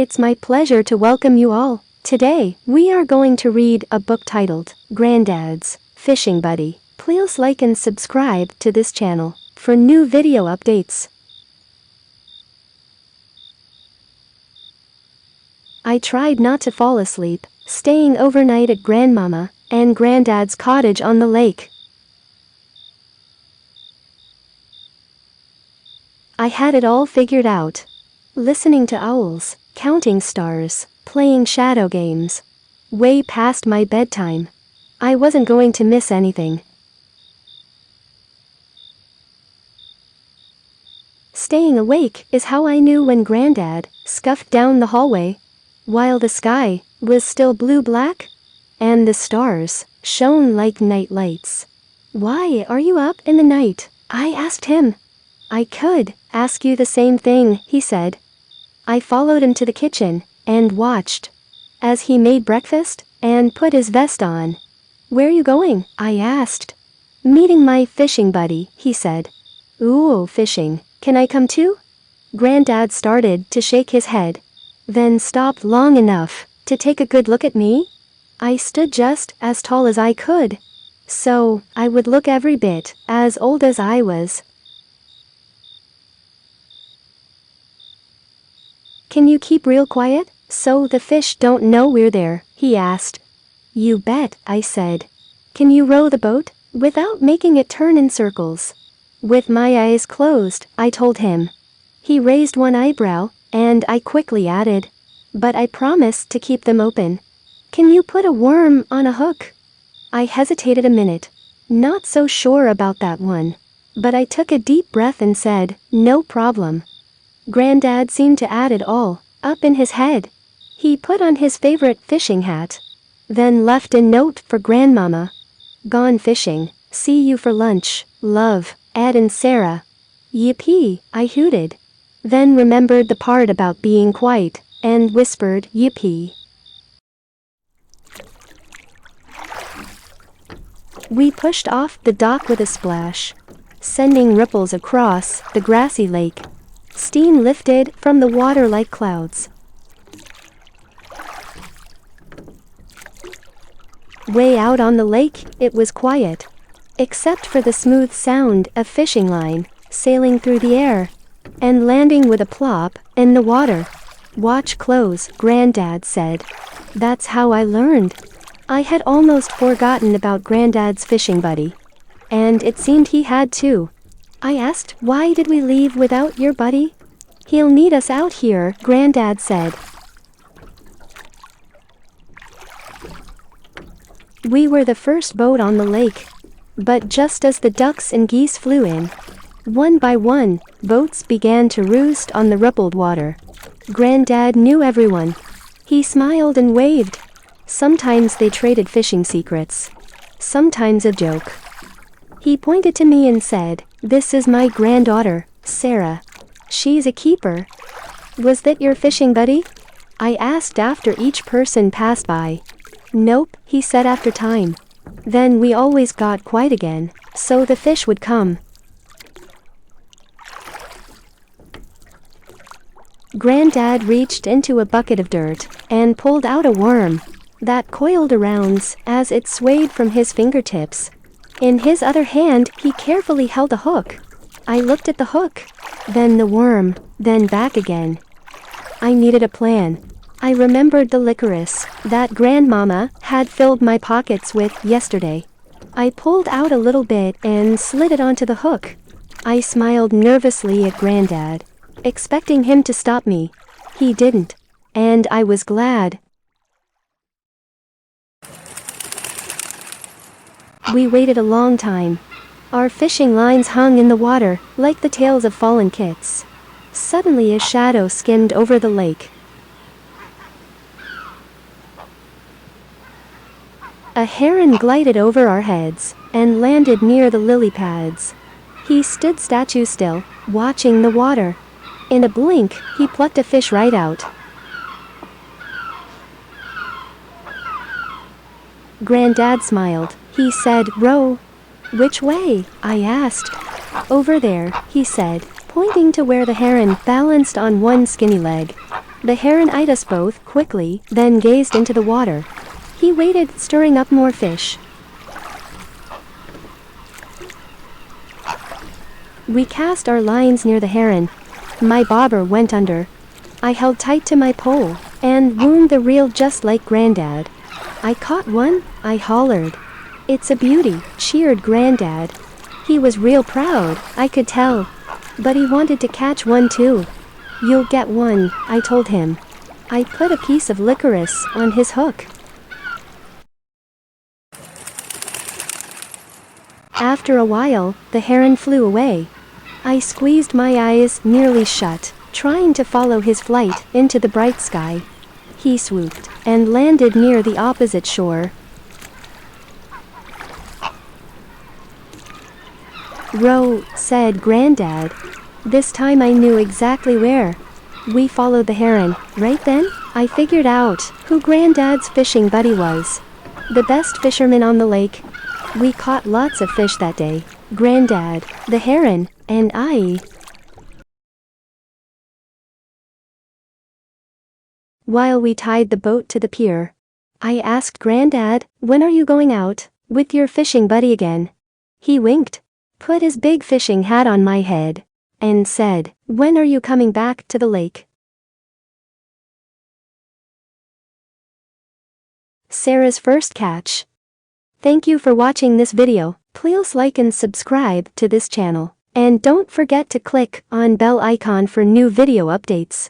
It's my pleasure to welcome you all. Today, we are going to read a book titled Granddad's Fishing Buddy. Please like and subscribe to this channel for new video updates. I tried not to fall asleep, staying overnight at Grandmama and Granddad's cottage on the lake. I had it all figured out. Listening to owls, counting stars, playing shadow games. Way past my bedtime. I wasn't going to miss anything. Staying awake is how I knew when Granddad scuffed down the hallway, while the sky was still blue-black, and the stars shone like night lights. "Why are you up in the night?" I asked him. "I could ask you the same thing," he said. I followed him to the kitchen and watched as he made breakfast and put his vest on. "Where are you going?" I asked. "Meeting my fishing buddy," he said. "Ooh, fishing. Can I come too?" Granddad started to shake his head, then stopped long enough to take a good look at me. I stood just as tall as I could, so I would look every bit as old as I was. "Can you keep real quiet, so the fish don't know we're there?" he asked. "You bet," I said. "Can you row the boat without making it turn in circles?" With my eyes closed, I told him. He raised one eyebrow, and I quickly added, "But I promise to keep them open." "Can you put a worm on a hook?" I hesitated a minute, not so sure about that one. But I took a deep breath and said, "No problem." Granddad seemed to add it all up in his head. He put on his favorite fishing hat, then left a note for Grandmama. "Gone fishing. See you for lunch. Love, Ed and Sarah." "Yippee," I hooted. Then remembered the part about being quiet and whispered, "Yippee." We pushed off the dock with a splash, sending ripples across the grassy lake. Steam lifted from the water like clouds. Way out on the lake, it was quiet, except for the smooth sound of fishing line sailing through the air and landing with a plop in the water. "Watch close," Granddad said. That's how I learned. I had almost forgotten about Granddad's fishing buddy, and it seemed he had too. I asked, "Why did we leave without your buddy?" "He'll need us out here," Granddad said. We were the first boat on the lake, but just as the ducks and geese flew in, one by one, boats began to roost on the rippled water. Granddad knew everyone. He smiled and waved. Sometimes they traded fishing secrets, sometimes a joke. He pointed to me and said, "This is my granddaughter, Sarah. She's a keeper." "Was that your fishing buddy?" I asked after each person passed by. "Nope," he said after time. Then we always got quiet again, so the fish would come. Granddad reached into a bucket of dirt and pulled out a worm that coiled around as it swayed from his fingertips. In his other hand, he carefully held a hook. I looked at the hook, then the worm, then back again. I needed a plan. I remembered the licorice that Grandmama had filled my pockets with yesterday. I pulled out a little bit and slid it onto the hook. I smiled nervously at Granddad, expecting him to stop me. He didn't, and I was glad. We waited a long time. Our fishing lines hung in the water like the tails of fallen kits. Suddenly a shadow skimmed over the lake. A heron glided over our heads and landed near the lily pads. He stood statue still, watching the water. In a blink, he plucked a fish right out. Granddad smiled. He said, "Row." "Which way?" I asked. "Over there," he said, pointing to where the heron balanced on one skinny leg. The heron eyed us both quickly, then gazed into the water. He waited, stirring up more fish. We cast our lines near the heron. My bobber went under. I held tight to my pole, and wound the reel just like Granddad. I caught one, I hollered. It's a beauty, cheered Granddad. He was real proud, I could tell. But he wanted to catch one too. You'll get one, I told him. I put a piece of licorice on his hook. After a while, the heron flew away. I squeezed my eyes nearly shut, trying to follow his flight into the bright sky. He swooped and landed near the opposite shore. Row, said Granddad. This time I knew exactly where. We followed the heron. Right then, I figured out who Granddad's fishing buddy was. The best fisherman on the lake. We caught lots of fish that day. Granddad, the heron, and I. While we tied the boat to the pier, I asked Granddad, when are you going out with your fishing buddy again? He winked, put his big fishing hat on my head, and said, when are you coming back to the lake? Sarah's first catch. Thank you for watching this video. Please like and subscribe to this channel. And don't forget to click on bell icon for new video updates.